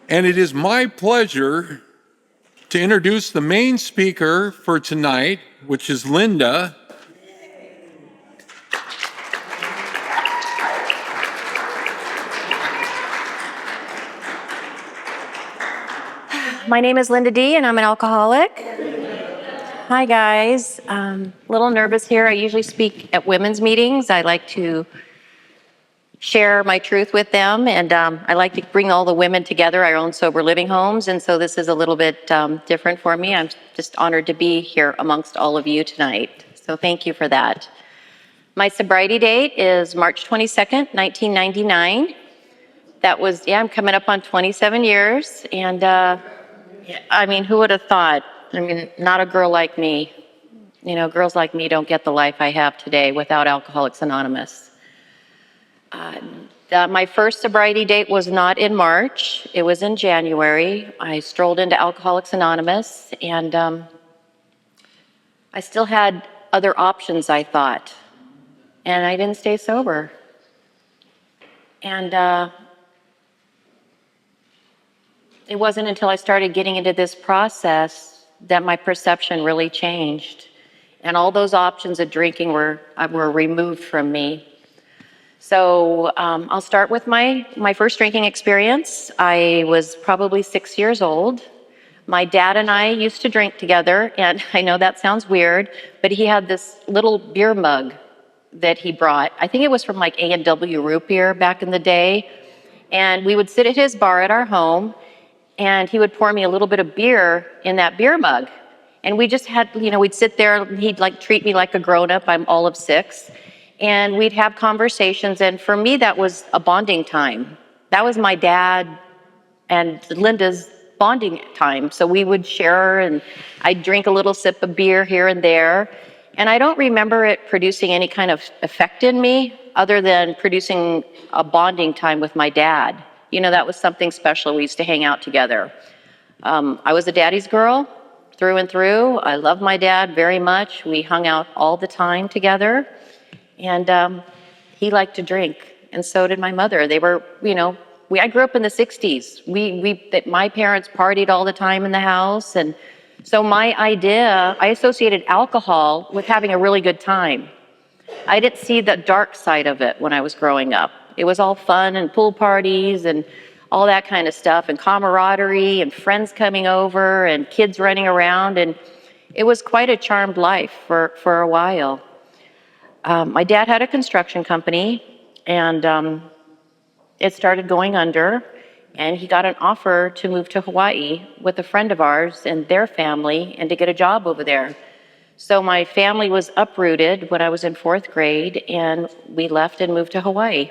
And it is my pleasure to introduce the main speaker for tonight, which is Linda. My name is Linda D, and I'm an alcoholic. Hi, guys. A little nervous here. I usually speak at women's meetings. I like to share my truth with them, and I like to bring all the women together. I own sober living homes, and so this is a little bit different for me. I'm just honored to be here amongst all of you tonight. So thank you for that. My sobriety date is March 22nd, 1999. That was, I'm coming up on 27 years, and I mean, who would have thought? I mean, not a girl like me. You know, girls like me don't get the life I have today without Alcoholics Anonymous. My first sobriety date was not in March. It was in January. I strolled into Alcoholics Anonymous, and I still had other options, I thought. And I didn't stay sober. And it wasn't until I started getting into this process that my perception really changed. And all those options of drinking were removed from me. So I'll start with my first drinking experience. I was probably 6 years old. My dad and I used to drink together, and I know that sounds weird, but he had this little beer mug that he brought. I think it was from like A&W root beer back in the day. And we would sit at his bar at our home, and he would pour me a little bit of beer in that beer mug. And we just had, you know, we'd sit there, and he'd like treat me like a grown-up. I'm all of 6. And we'd have conversations. And for me, that was a bonding time. That was my dad and Linda's bonding time. So we would share, and I'd drink a little sip of beer here and there. And I don't remember it producing any kind of effect in me other than producing a bonding time with my dad. You know, that was something special. We used to hang out together. I was a daddy's girl through and through. I loved my dad very much. We hung out all the time together. And he liked to drink, and so did my mother. They were, you know, I grew up in the 60s. My parents partied all the time in the house. And so I associated alcohol with having a really good time. I didn't see the dark side of it when I was growing up. It was all fun and pool parties and all that kind of stuff, and camaraderie and friends coming over and kids running around. And it was quite a charmed life for a while. My dad had a construction company, and it started going under, and he got an offer to move to Hawaii with a friend of ours and their family and to get a job over there. So my family was uprooted when I was in 4th grade, and we left and moved to Hawaii.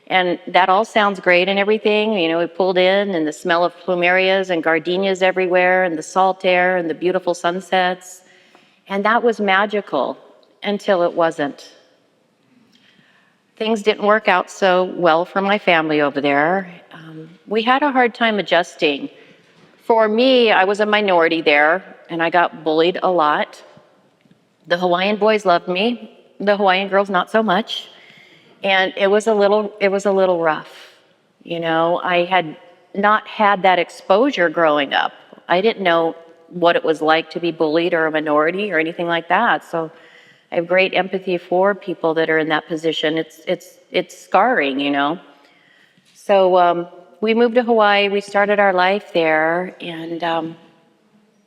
And that all sounds great and everything. You know, we pulled in, and the smell of plumerias and gardenias everywhere, and the salt air and the beautiful sunsets. And that was magical until it wasn't. Things didn't work out so well for my family over there. We had a hard time adjusting. For me, I was a minority there, and I got bullied a lot. The Hawaiian boys loved me. The Hawaiian girls, not so much. And it was a little rough. You know, I had not had that exposure growing up. I didn't know what it was like to be bullied or a minority or anything like that. So I have great empathy for people that are in that position. It's scarring, you know. So we moved to Hawaii. We started our life there, and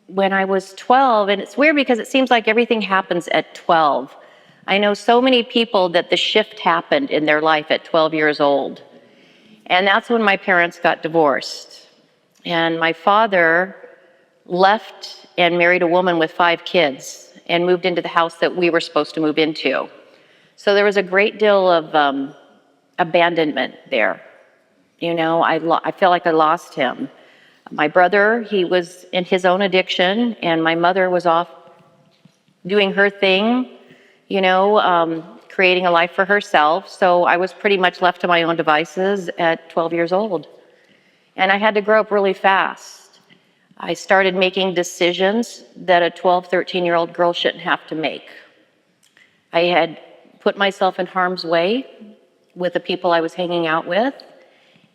when I was 12, and it's weird because it seems like everything happens at 12. I know so many people that the shift happened in their life at 12 years old. And that's when my parents got divorced. And my father left and married a woman with 5 kids and moved into the house that we were supposed to move into. So there was a great deal of abandonment there. You know, I felt like I lost him. My brother, he was in his own addiction, and my mother was off doing her thing, you know, creating a life for herself. So I was pretty much left to my own devices at 12 years old. And I had to grow up really fast. I started making decisions that a 12, 13-year-old girl shouldn't have to make. I had put myself in harm's way with the people I was hanging out with.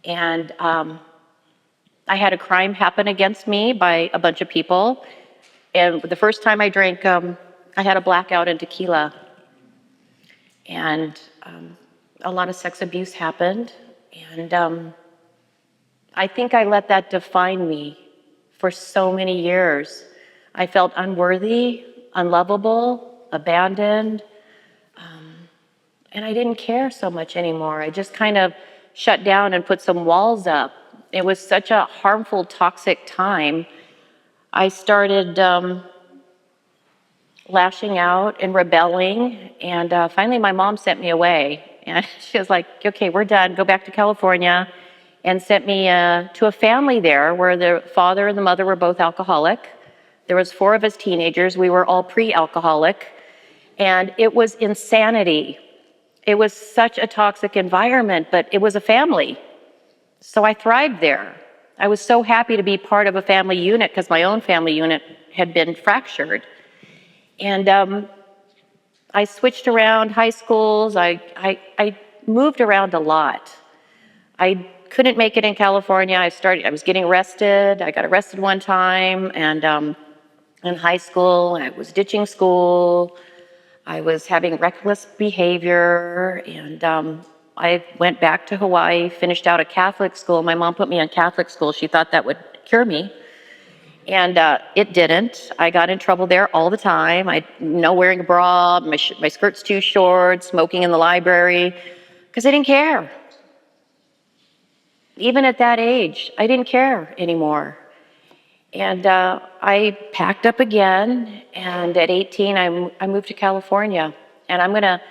And I had a crime happen against me by a bunch of people. And the first time I drank, I had a blackout in tequila. And a lot of sex abuse happened. And I think I let that define me for so many years. I felt unworthy, unlovable, abandoned, and I didn't care so much anymore. I just kind of shut down and put some walls up. It was such a harmful, toxic time. I started lashing out and rebelling, and finally my mom sent me away. And she was like, okay, we're done, go back to California, and sent me to a family there where the father and the mother were both alcoholic. There was 4 of us teenagers, we were all pre-alcoholic, and it was insanity. It was such a toxic environment, but it was a family. So I thrived there. I was so happy to be part of a family unit because my own family unit had been fractured. And I switched around high schools. I moved around a lot. I couldn't make it in California. I was getting arrested. I got arrested one time, and in high school, I was ditching school. I was having reckless behavior, and I went back to Hawaii, finished out a Catholic school. My mom put me in Catholic school. She thought that would cure me, and it didn't. I got in trouble there all the time. No wearing a bra, my skirt's too short, smoking in the library, because I didn't care. Even at that age, I didn't care anymore. And I packed up again, and at 18, I moved to California, and I'm gonna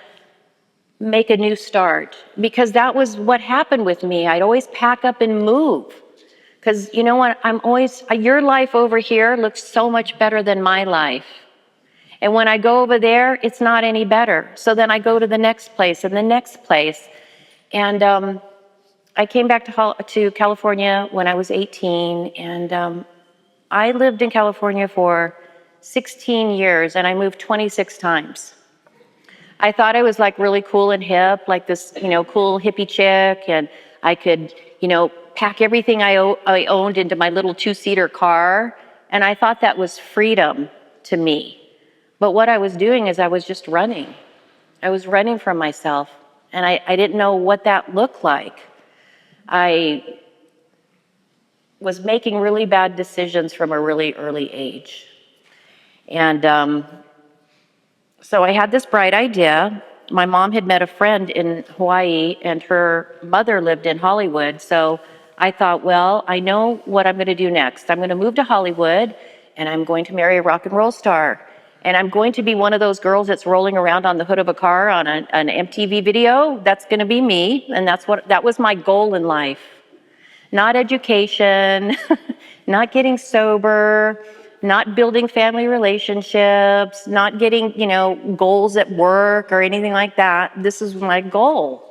make a new start, because that was what happened with me. I'd always pack up and move, because you know what, your life over here looks so much better than my life. And when I go over there, it's not any better. So then I go to the next place and the next place. And I came back to California when I was 18, and I lived in California for 16 years, and I moved 26 times. I thought I was like really cool and hip, like this, cool hippie chick, and I could, pack everything I owned into my little 2-seater car, and I thought that was freedom to me. But what I was doing is I was just running. I was running from myself, and I didn't know what that looked like. I was making really bad decisions from a really early age. And so I had this bright idea. My mom had met a friend in Hawaii, and her mother lived in Hollywood. So I thought, well, I know what I'm going to do next. I'm going to move to Hollywood, and I'm going to marry a rock and roll star. And I'm going to be one of those girls that's rolling around on the hood of a car on an MTV video. That's going to be me, and that was my goal in life. Not education, not getting sober, not building family relationships, not getting, goals at work or anything like that. This is my goal.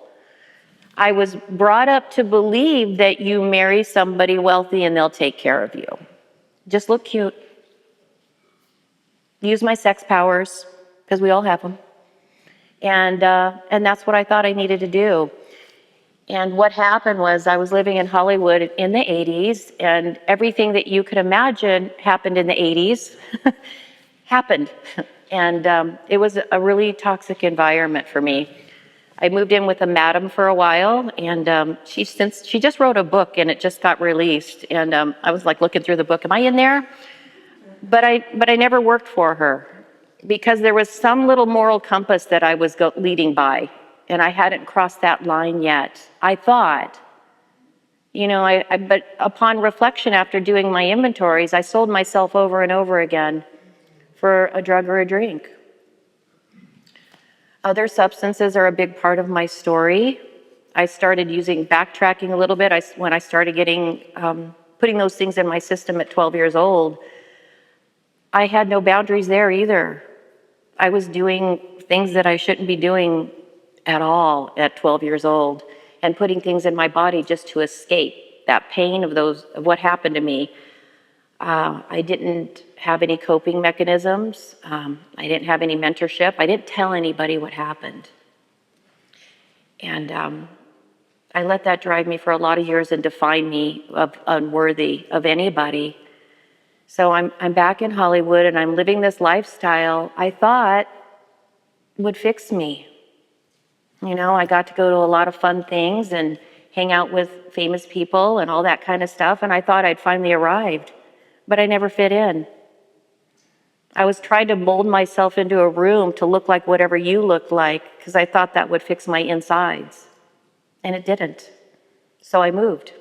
I was brought up to believe that you marry somebody wealthy and they'll take care of you. Just look cute. Use my sex powers, because we all have them. And that's what I thought I needed to do. And what happened was I was living in Hollywood in the 80s, and everything that you could imagine happened in the 80s happened. And it was a really toxic environment for me. I moved in with a madam for a while, and she just wrote a book, and it just got released. And I was like looking through the book, am I in there? But I never worked for her, because there was some little moral compass that I was leading by. And I hadn't crossed that line yet. I thought, but upon reflection after doing my inventories, I sold myself over and over again for a drug or a drink. Other substances are a big part of my story. I started backtracking a little bit when I started putting those things in my system at 12 years old. I had no boundaries there either. I was doing things that I shouldn't be doing at all at 12 years old, and putting things in my body just to escape that pain of what happened to me. I didn't have any coping mechanisms. I didn't have any mentorship. I didn't tell anybody what happened. And I let that drive me for a lot of years and define me of unworthy of anybody. So I'm back in Hollywood and I'm living this lifestyle I thought would fix me. You know, I got to go to a lot of fun things and hang out with famous people and all that kind of stuff, and I thought I'd finally arrived, but I never fit in. I was trying to mold myself into a room to look like whatever you looked like because I thought that would fix my insides, and it didn't. So I moved,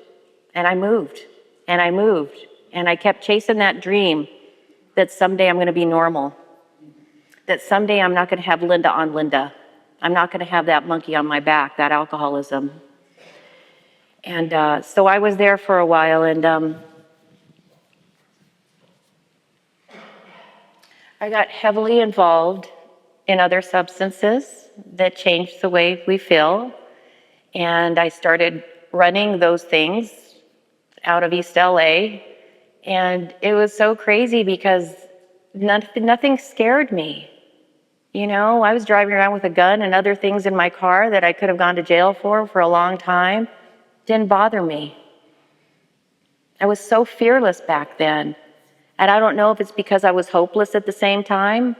and I moved, and I moved, and I kept chasing that dream that someday I'm going to be normal, that someday I'm not going to have Linda on Linda. I'm not going to have that monkey on my back, that alcoholism. And so I was there for a while, and I got heavily involved in other substances that changed the way we feel. And I started running those things out of East LA. And it was so crazy because nothing scared me. You know, I was driving around with a gun and other things in my car that I could have gone to jail for a long time. Didn't bother me. I was so fearless back then. And I don't know if it's because I was hopeless at the same time.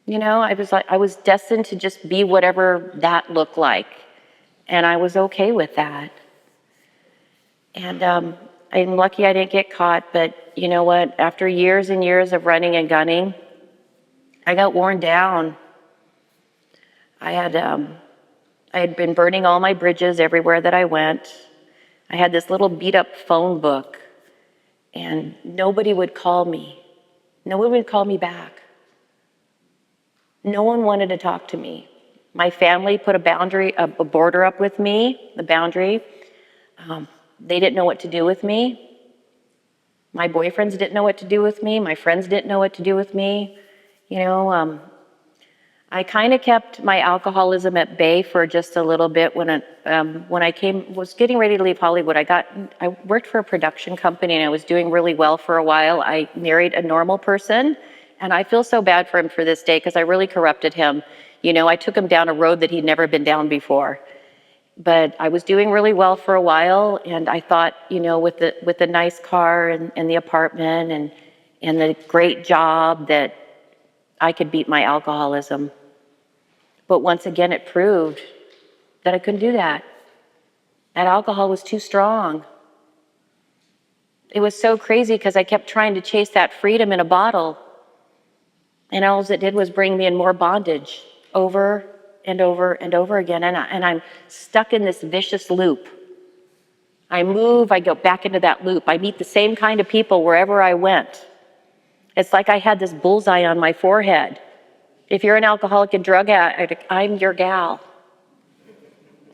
You know, I was destined to just be whatever that looked like. And I was okay with that. And I'm lucky I didn't get caught, but you know what? After years and years of running and gunning, I got worn down. I had been burning all my bridges everywhere that I went. I had this little beat up phone book, and nobody would call me. No one would call me back. No one wanted to talk to me. My family put a border up with me, the boundary. They didn't know what to do with me. My boyfriends didn't know what to do with me. My friends didn't know what to do with me. You know, I kind of kept my alcoholism at bay for just a little bit when I was getting ready to leave Hollywood. I worked for a production company and I was doing really well for a while. I married a normal person, and I feel so bad for him for this day because I really corrupted him. You know, I took him down a road that he'd never been down before. But I was doing really well for a while, and I thought, you know, with the nice car and the apartment and the great job that I could beat my alcoholism. But once again, it proved that I couldn't do that. That alcohol was too strong. It was so crazy because I kept trying to chase that freedom in a bottle. And all it did was bring me in more bondage over and over and over again. And I'm stuck in this vicious loop. I move, I go back into that loop. I meet the same kind of people wherever I went. It's like I had this bullseye on my forehead. If you're an alcoholic and drug addict, I'm your gal.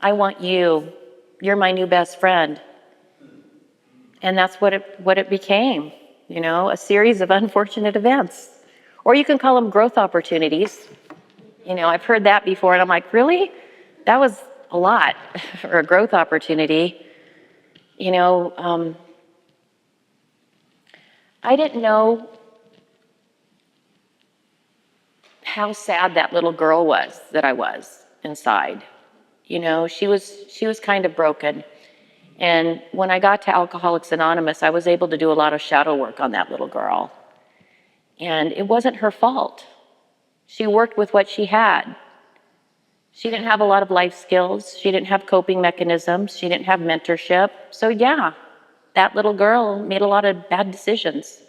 I want you. You're my new best friend. And that's what it became, you know, a series of unfortunate events. Or you can call them growth opportunities. You know, I've heard that before, and I'm like, really? That was a lot for a growth opportunity. You know, I didn't know how sad that little girl was that I was inside. You know, she was kind of broken. And when I got to Alcoholics Anonymous, I was able to do a lot of shadow work on that little girl. And it wasn't her fault. She worked with what she had. She didn't have a lot of life skills. She didn't have coping mechanisms. She didn't have mentorship. So yeah, that little girl made a lot of bad decisions,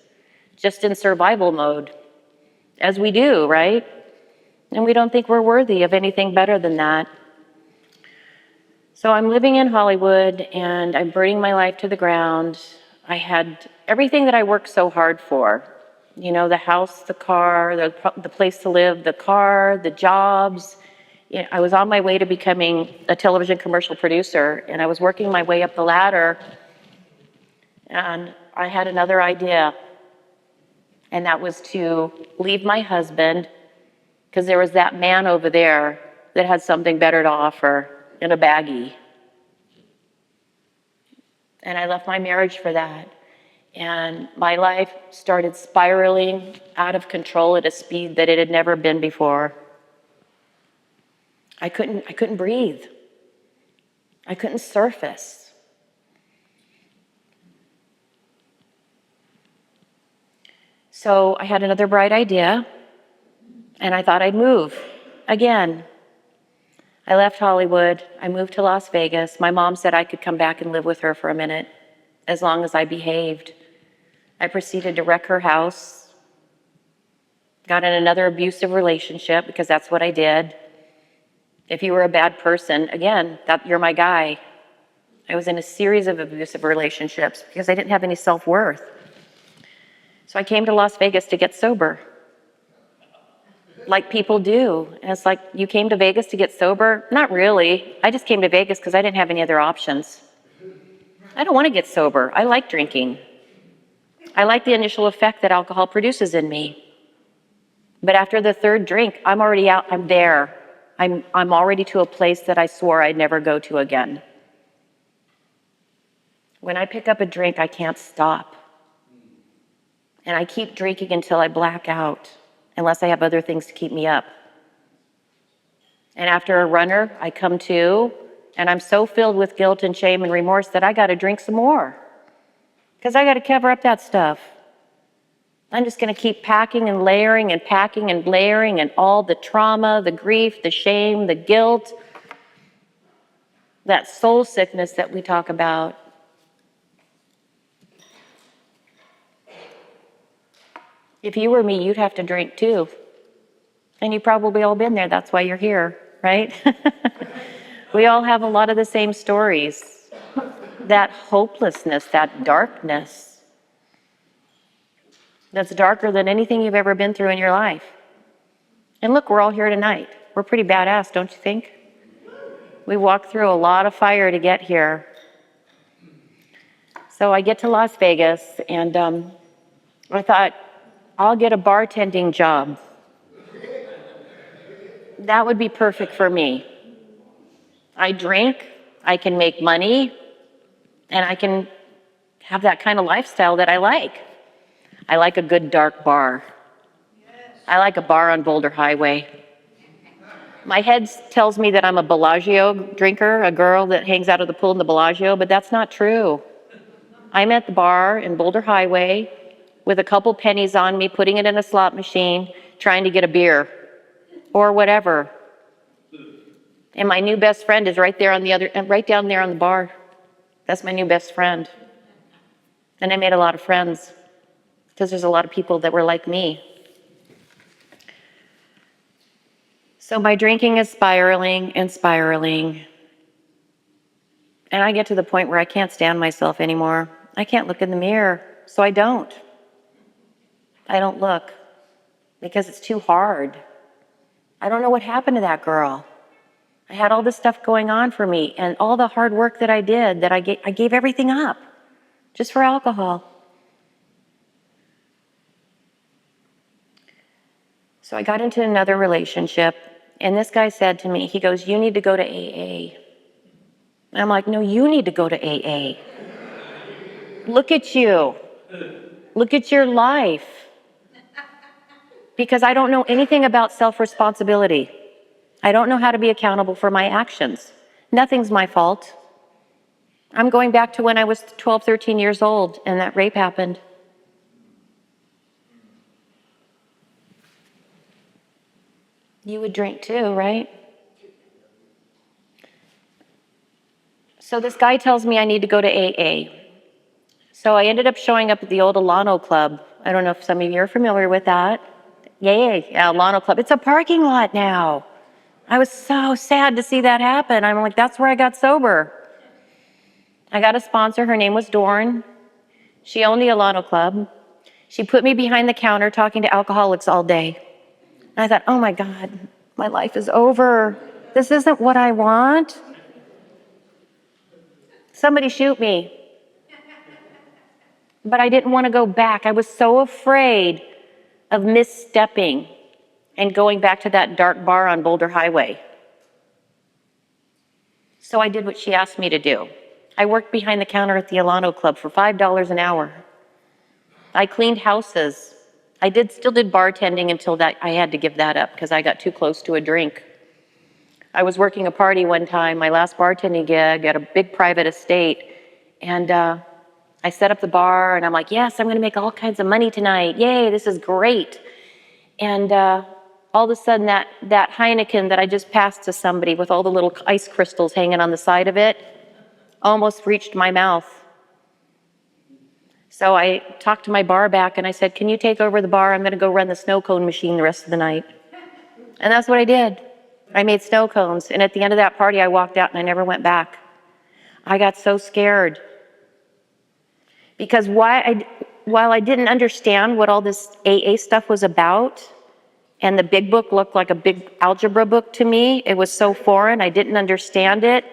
just in survival mode, as we do, right? And we don't think we're worthy of anything better than that. So I'm living in Hollywood and I'm burning my life to the ground. I had everything that I worked so hard for. You know, the house, the car, the place to live, the car, the jobs. You know, I was on my way to becoming a television commercial producer, and I was working my way up the ladder, and I had another idea, and that was to leave my husband because there was that man over there that had something better to offer in a baggie. And I left my marriage for that. And my life started spiraling out of control at a speed that it had never been before. I couldn't breathe. I couldn't surface. So I had another bright idea, and I thought I'd move again. I left Hollywood. I moved to Las Vegas. My mom said I could come back and live with her for a minute as long as I behaved. I proceeded to wreck her house, got in another abusive relationship because that's what I did. If you were a bad person, again, you're my guy. I was in a series of abusive relationships because I didn't have any self-worth. So I came to Las Vegas to get sober, like people do. And it's like, you came to Vegas to get sober? Not really. I just came to Vegas because I didn't have any other options. I don't want to get sober. I like drinking. I like the initial effect that alcohol produces in me. But after the third drink, I'm already out. I'm there. I'm already to a place that I swore I'd never go to again. When I pick up a drink, I can't stop. And I keep drinking until I black out, unless I have other things to keep me up. And after a runner, I come to, and I'm so filled with guilt and shame and remorse that I got to drink some more, because I got to cover up that stuff. I'm just going to keep packing and layering and all the trauma, the grief, the shame, the guilt, that soul sickness that we talk about. If you were me, you'd have to drink too. And you've probably all been there. That's why you're here, right? We all have a lot of the same stories. That hopelessness, that darkness, that's darker than anything you've ever been through in your life. And look, we're all here tonight. We're pretty badass, don't you think? We walked through a lot of fire to get here. So I get to Las Vegas, and I thought, I'll get a bartending job. That would be perfect for me. I drink, I can make money, and I can have that kind of lifestyle that I like. I like a good dark bar. I like a bar on Boulder Highway. My head tells me that I'm a Bellagio drinker, a girl that hangs out at the pool in the Bellagio, but that's not true. I'm at the bar in Boulder Highway with a couple pennies on me, putting it in a slot machine, trying to get a beer or whatever. And my new best friend is right down there on the bar. That's my new best friend. And I made a lot of friends because there's a lot of people that were like me. So my drinking is spiraling and spiraling. And I get to the point where I can't stand myself anymore. I can't look in the mirror, so I don't. I don't look because it's too hard. I don't know what happened to that girl. I had all this stuff going on for me, and all the hard work that I did, that I gave everything up just for alcohol. So I got into another relationship, and this guy said to me, he goes, "You need to go to AA." And I'm like, "No, you need to go to AA. Look at you. Look at your life." Because I don't know anything about self-responsibility. I don't know how to be accountable for my actions. Nothing's my fault. I'm going back to when I was 12, 13 years old and that rape happened. You would drink too, right? So this guy tells me I need to go to AA. So I ended up showing up at the old Alano Club. I don't know if some of you are familiar with that. Yeah, Alano Club. It's a parking lot now. I was so sad to see that happen. I'm like, that's where I got sober. I got a sponsor. Her name was Dorn. She owned the Alano Club. She put me behind the counter talking to alcoholics all day. And I thought, oh my God, my life is over. This isn't what I want. Somebody shoot me. But I didn't want to go back. I was so afraid of misstepping and going back to that dark bar on Boulder Highway. So I did what she asked me to do. I worked behind the counter at the Alano Club for $5 an hour. I cleaned houses. I still did bartending until I had to give that up because I got too close to a drink. I was working a party one time, my last bartending gig at a big private estate, and I set up the bar, and I'm like, yes, I'm going to make all kinds of money tonight. Yay, this is great. And all of a sudden, that Heineken that I just passed to somebody with all the little ice crystals hanging on the side of it almost reached my mouth. So I talked to my bar back, and I said, can you take over the bar? I'm going to go run the snow cone machine the rest of the night. And that's what I did. I made snow cones. And at the end of that party, I walked out, and I never went back. I got so scared. Because while I didn't understand what all this AA stuff was about, and the big book looked like a big algebra book to me, it was so foreign, I didn't understand it,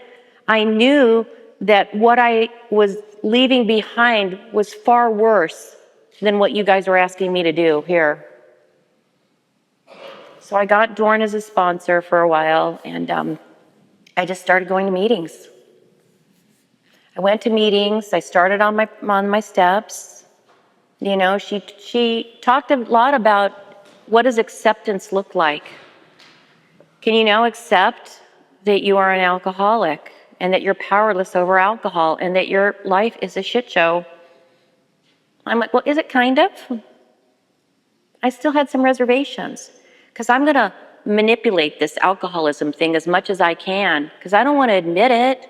I knew that what I was leaving behind was far worse than what you guys were asking me to do here. So I got Dorn as a sponsor for a while, and I just started going to meetings. I went to meetings. I started on my steps. You know, she talked a lot about what does acceptance look like. Can you now accept that you are an alcoholic and that you're powerless over alcohol and that your life is a shit show? I'm like, well, is it kind of? I still had some reservations because I'm going to manipulate this alcoholism thing as much as I can because I don't want to admit it.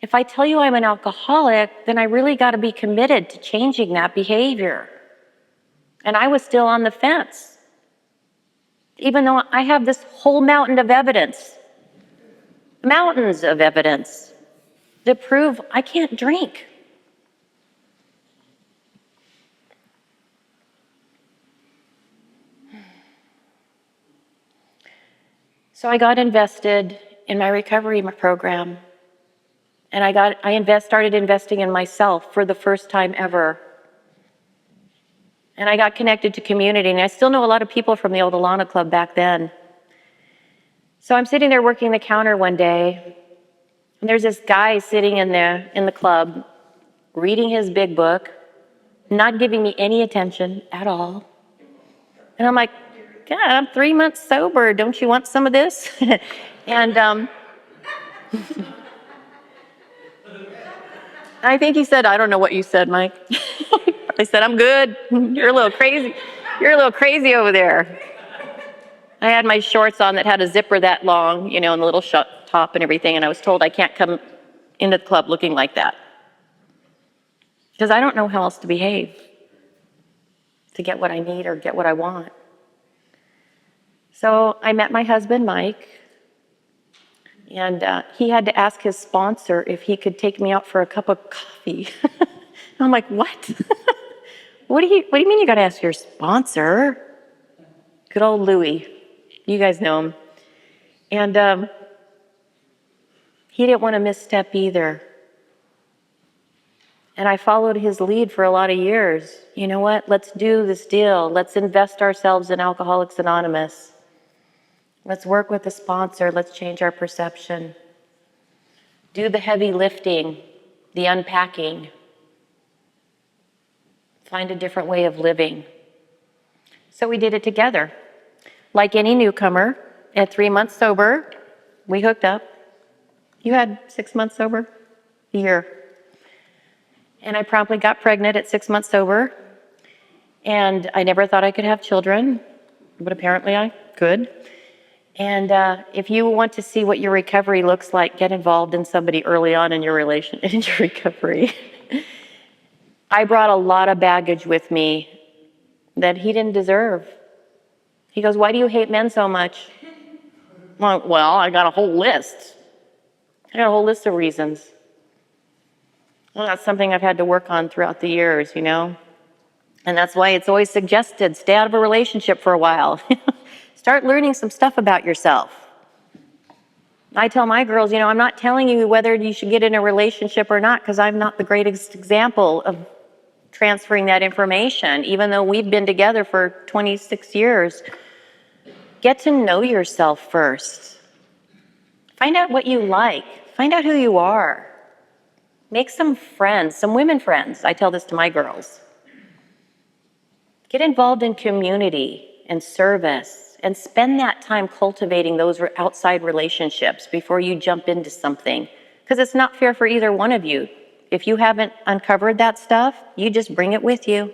If I tell you I'm an alcoholic, then I really got to be committed to changing that behavior. And I was still on the fence, even though I have this whole mountains of evidence that prove I can't drink. So I got invested in my recovery program. And I started investing in myself for the first time ever. And I got connected to community, and I still know a lot of people from the old Alana Club back then. So I'm sitting there working the counter one day, and there's this guy sitting in the club, reading his big book, not giving me any attention at all. And I'm like, God, I'm 3 months sober. Don't you want some of this? And I think he said, I don't know what you said, Mike. I said, I'm good. You're a little crazy. You're a little crazy over there. I had my shorts on that had a zipper that long, you know, and a little top and everything, and I was told I can't come into the club looking like that. Because I don't know how else to behave to get what I need or get what I want. So I met my husband, Mike, and he had to ask his sponsor if he could take me out for a cup of coffee. I'm like, what? What do you mean you got to ask your sponsor? Good old Louie. You guys know him. And he didn't want to misstep either. And I followed his lead for a lot of years. You know what? Let's do this deal. Let's invest ourselves in Alcoholics Anonymous. Let's work with a sponsor. Let's change our perception. Do the heavy lifting, the unpacking. Find a different way of living. So we did it together. Like any newcomer, at 3 months sober, we hooked up. You had 6 months sober? A year. And I promptly got pregnant at 6 months sober. And I never thought I could have children, but apparently I could. And if you want to see what your recovery looks like, get involved in somebody early on in your recovery. I brought a lot of baggage with me that he didn't deserve. He goes, why do you hate men so much? Well, I got a whole list. I got a whole list of reasons. Well, that's something I've had to work on throughout the years, you know? And that's why it's always suggested, stay out of a relationship for a while. Start learning some stuff about yourself. I tell my girls, you know, I'm not telling you whether you should get in a relationship or not, because I'm not the greatest example of transferring that information, even though we've been together for 26 years. Get to know yourself first. Find out what you like. Find out who you are. Make some friends, some women friends. I tell this to my girls. Get involved in community and service and spend that time cultivating those outside relationships before you jump into something. Because it's not fair for either one of you. If you haven't uncovered that stuff, you just bring it with you,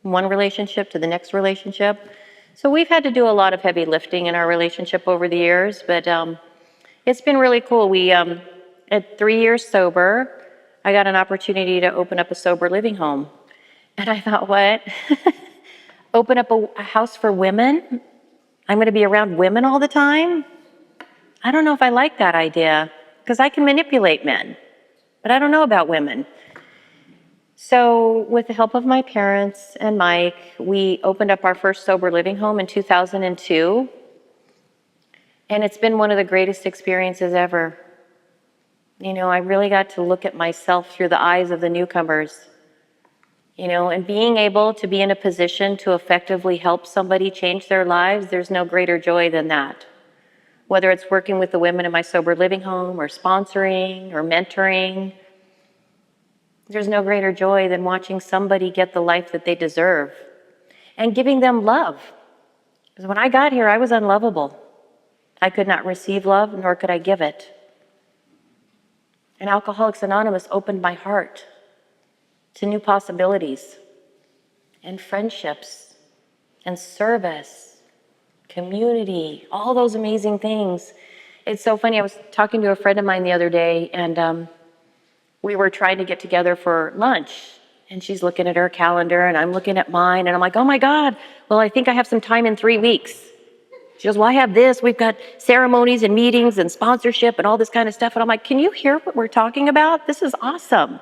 one relationship to the next relationship. So we've had to do a lot of heavy lifting in our relationship over the years, but it's been really cool. We, at 3 years sober, I got an opportunity to open up a sober living home. And I thought, what? Open up a house for women? I'm going to be around women all the time? I don't know if I like that idea, because I can manipulate men, but I don't know about women. So with the help of my parents and Mike, we opened up our first sober living home in 2002. And it's been one of the greatest experiences ever. You know, I really got to look at myself through the eyes of the newcomers. You know, and being able to be in a position to effectively help somebody change their lives, there's no greater joy than that. Whether it's working with the women in my sober living home or sponsoring or mentoring, there's no greater joy than watching somebody get the life that they deserve and giving them love. Because when I got here, I was unlovable. I could not receive love, nor could I give it. And Alcoholics Anonymous opened my heart to new possibilities and friendships and service, community, all those amazing things. It's so funny. I was talking to a friend of mine the other day, and we were trying to get together for lunch. And she's looking at her calendar, and I'm looking at mine, and I'm like, oh my God, well, I think I have some time in 3 weeks. She goes, well, I have this. We've got ceremonies and meetings and sponsorship and all this kind of stuff. And I'm like, can you hear what we're talking about? This is awesome.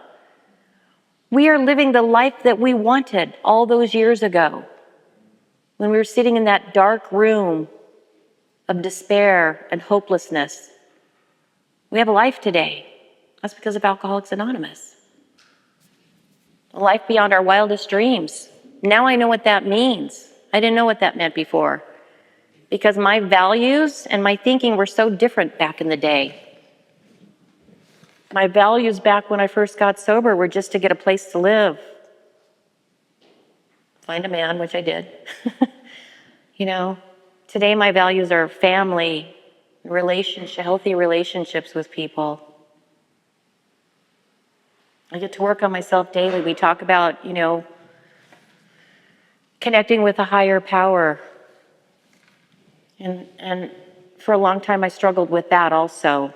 We are living the life that we wanted all those years ago when we were sitting in that dark room of despair and hopelessness. We have a life today. That's because of Alcoholics Anonymous. A life beyond our wildest dreams. Now I know what that means. I didn't know what that meant before, because my values and my thinking were so different back in the day. My values back when I first got sober were just to get a place to live, find a man, which I did. You know, today my values are family, relationship, healthy relationships with people. I get to work on myself daily. We talk about, you know, connecting with a higher power. And for a long time I struggled with that also.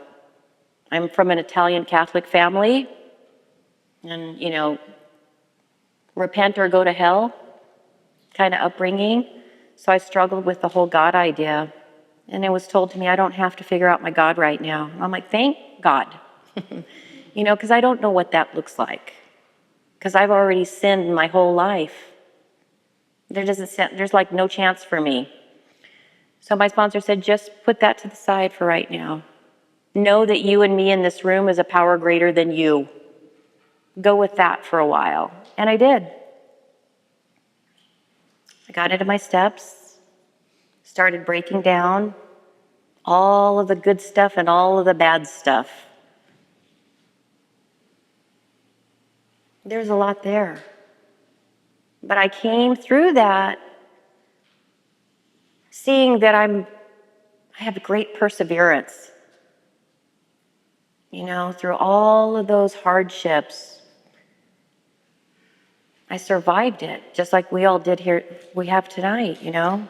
I'm from an Italian Catholic family, and, you know, repent or go to hell kind of upbringing. So I struggled with the whole God idea. And it was told to me, I don't have to figure out my God right now. I'm like, thank God. You know, because I don't know what that looks like. Because I've already sinned my whole life. There's like no chance for me. So my sponsor said, just put that to the side for right now. Know that you and me in this room is a power greater than you. Go with that for a while. And I did. I got into my steps, started breaking down all of the good stuff and all of the bad stuff. There's a lot there. But I came through that seeing that I have great perseverance. You know, through all of those hardships, I survived it, just like we all did here, we have tonight, you know.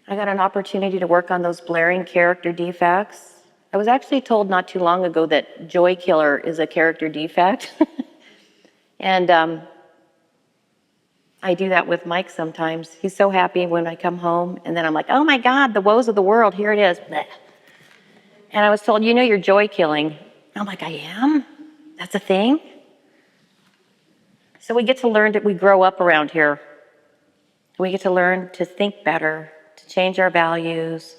I got an opportunity to work on those blaring character defects. I was actually told not too long ago that joy killer is a character defect. And I do that with Mike sometimes. He's so happy when I come home, and then I'm like, oh my God, the woes of the world, here it is. Blech. And I was told, you know, you're joy killing. I'm like, I am? That's a thing? So we get to learn that we grow up around here. We get to learn to think better, to change our values,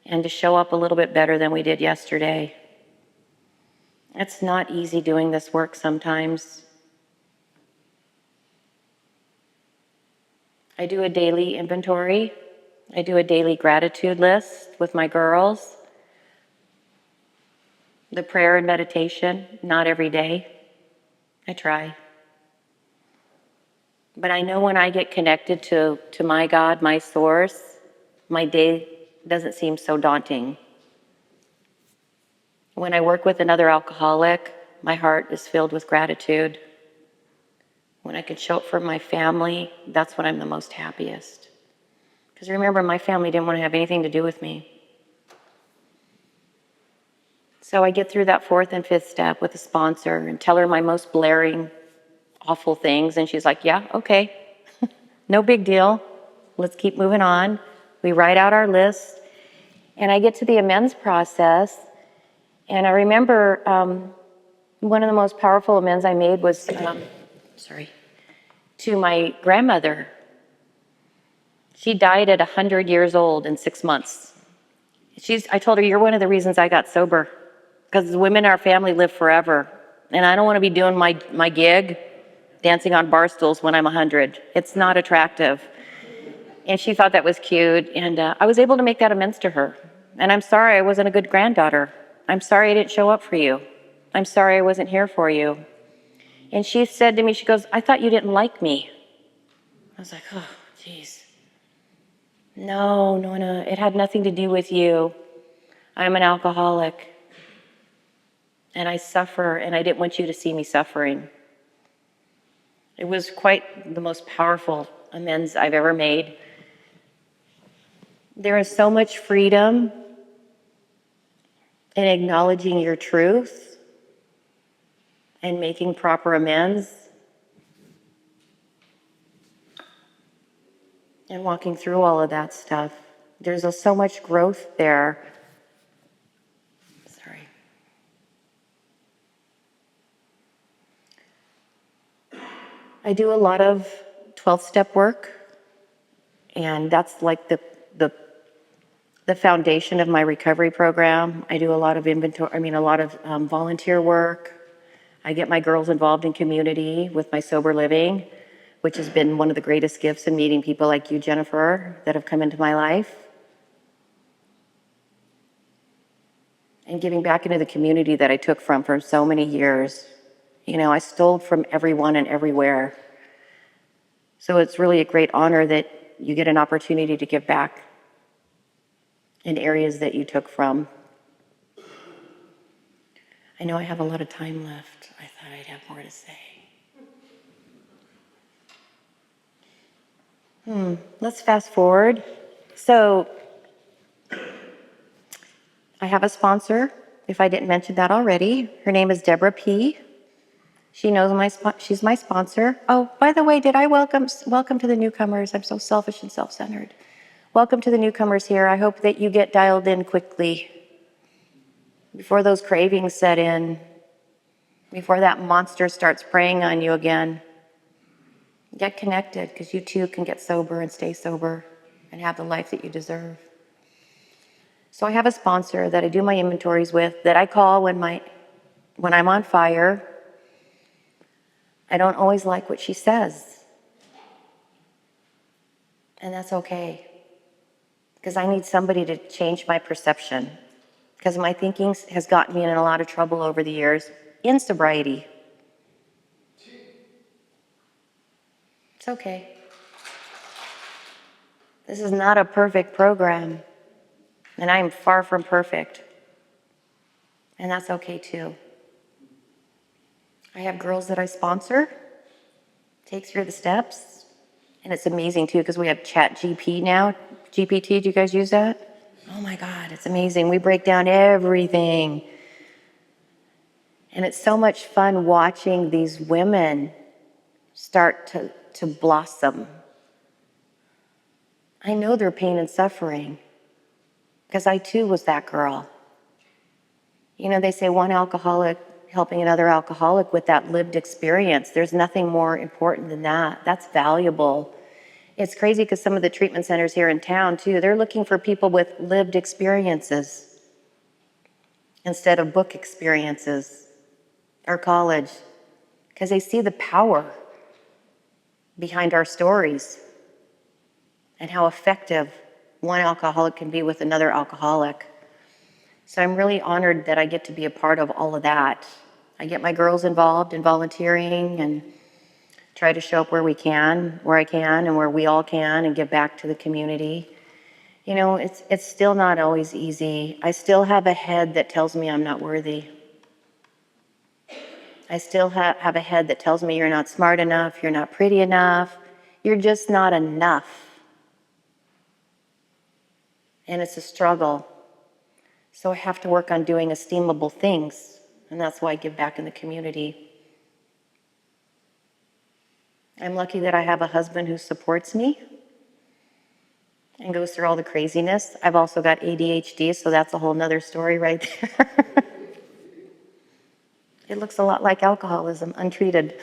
and to show up a little bit better than we did yesterday. It's not easy doing this work sometimes. I do a daily inventory. I do a daily gratitude list with my girls. The prayer and meditation, not every day. I try. But I know when I get connected to my God, my source, my day doesn't seem so daunting. When I work with another alcoholic, my heart is filled with gratitude. When I can show up for my family, that's when I'm the most happiest. Because remember, my family didn't want to have anything to do with me. So I get through that fourth and fifth step with a sponsor and tell her my most blaring, awful things. And she's like, yeah, okay, no big deal. Let's keep moving on. We write out our list. And I get to the amends process. And I remember one of the most powerful amends I made was, to my grandmother. She died at 100 years old in 6 months. I told her, you're one of the reasons I got sober, because the women in our family live forever. And I don't want to be doing my gig, dancing on bar stools when I'm 100. It's not attractive. And she thought that was cute. And I was able to make that amends to her. And I'm sorry I wasn't a good granddaughter. I'm sorry I didn't show up for you. I'm sorry I wasn't here for you. And she said to me, she goes, I thought you didn't like me. I was like, oh, geez. No, it had nothing to do with you. I'm an alcoholic. And I suffer, and I didn't want you to see me suffering. It was quite the most powerful amends I've ever made. There is so much freedom in acknowledging your truth and making proper amends and walking through all of that stuff. There's so much growth there. Sorry. I do a lot of 12-step work, and that's like the foundation of my recovery program. I do a lot of volunteer work. I get my girls involved in community with my sober living, which has been one of the greatest gifts in meeting people like you, Jennifer, that have come into my life. And giving back into the community that I took from for so many years. You know, I stole from everyone and everywhere. So it's really a great honor that you get an opportunity to give back in areas that you took from. I know I have a lot of time left. I thought I'd have more to say. Let's fast forward. So I have a sponsor, if I didn't mention that already. Her name is Deborah P. She knows she's my sponsor. Oh, by the way, did I welcome to the newcomers? I'm so selfish and self-centered. Welcome to the newcomers here. I hope that you get dialed in quickly before those cravings set in, before that monster starts preying on you again. Get connected, because you too can get sober and stay sober and have the life that you deserve. So I have a sponsor that I do my inventories with, that I call when I'm on fire. I don't always like what she says. And that's okay. Because I need somebody to change my perception. Because my thinking has gotten me in a lot of trouble over the years in sobriety. It's okay. This is not a perfect program. And I am far from perfect. And that's okay too. I have girls that I sponsor, take through the steps. And it's amazing too, because we have ChatGPT now. GPT, do you guys use that? Oh my God, it's amazing. We break down everything. And it's so much fun watching these women start to blossom. I know their pain and suffering, because I too was that girl. You know, they say one alcoholic helping another alcoholic with that lived experience. There's nothing more important than that. That's valuable. It's crazy because some of the treatment centers here in town too, they're looking for people with lived experiences instead of book experiences or college, because they see the power behind our stories and how effective one alcoholic can be with another alcoholic. So I'm really honored that I get to be a part of all of that. I get my girls involved in volunteering and try to show up where we can, where I can, and where we all can, and give back to the community. You know, it's still not always easy. I still have a head that tells me I'm not worthy. I still have a head that tells me you're not smart enough, you're not pretty enough, you're just not enough. And it's a struggle. So I have to work on doing esteemable things, and that's why I give back in the community. I'm lucky that I have a husband who supports me and goes through all the craziness. I've also got ADHD, so that's a whole nother story right there. It looks a lot like alcoholism, untreated.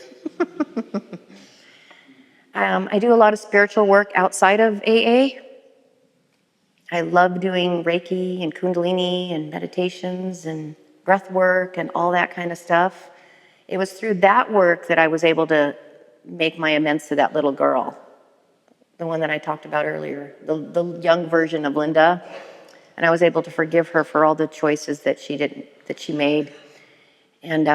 I do a lot of spiritual work outside of AA. I love doing Reiki and Kundalini and meditations and breath work and all that kind of stuff. It was through that work that I was able to make my amends to that little girl, the one that I talked about earlier, the young version of Linda. And I was able to forgive her for all the choices that she made. And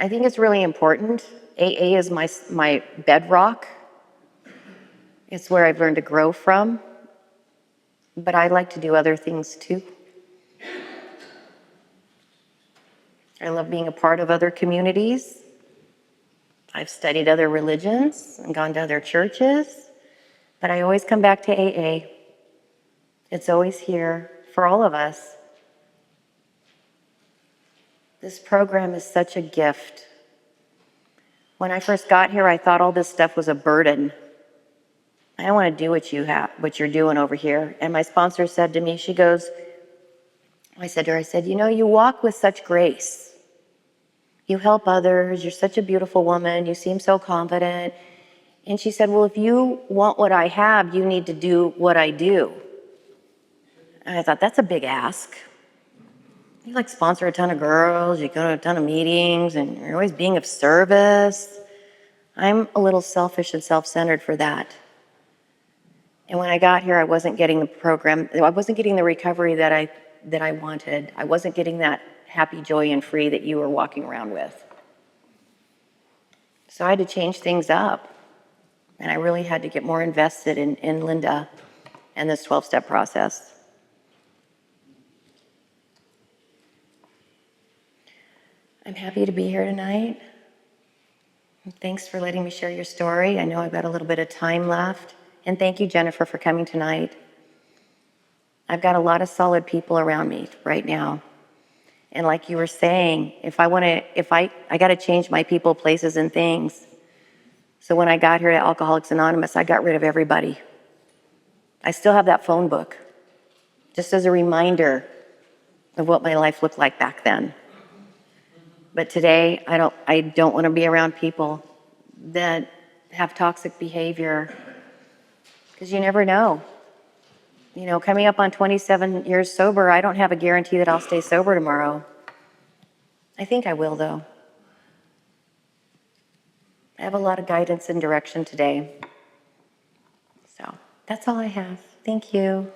I think it's really important. AA is my bedrock. It's where I've learned to grow from. But I like to do other things too. I love being a part of other communities. I've studied other religions and gone to other churches, but I always come back to AA. It's always here for all of us. This program is such a gift. When I first got here, I thought all this stuff was a burden. I don't want to do what you're doing over here. And my sponsor said to me, I said to her, you know, you walk with such grace. You help others. You're such a beautiful woman. You seem so confident. And she said, well, if you want what I have, you need to do what I do. And I thought, that's a big ask. You like sponsor a ton of girls, you go to a ton of meetings, and you're always being of service. I'm a little selfish and self-centered for that. And when I got here, I wasn't getting the program, I wasn't getting the recovery that I wanted. I wasn't getting that happy, joy, and free that you were walking around with. So I had to change things up. And I really had to get more invested in Linda and this 12-step process. I'm happy to be here tonight. Thanks for letting me share your story. I know I've got a little bit of time left. And thank you, Jennifer, for coming tonight. I've got a lot of solid people around me right now. And like you were saying, I got to change my people, places, and things. So when I got here to Alcoholics Anonymous, I got rid of everybody. I still have that phone book, just as a reminder of what my life looked like back then. But today, I don't want to be around people that have toxic behavior, because you never know. You know, coming up on 27 years sober, I don't have a guarantee that I'll stay sober tomorrow. I think I will, though. I have a lot of guidance and direction today. So that's all I have. Thank you.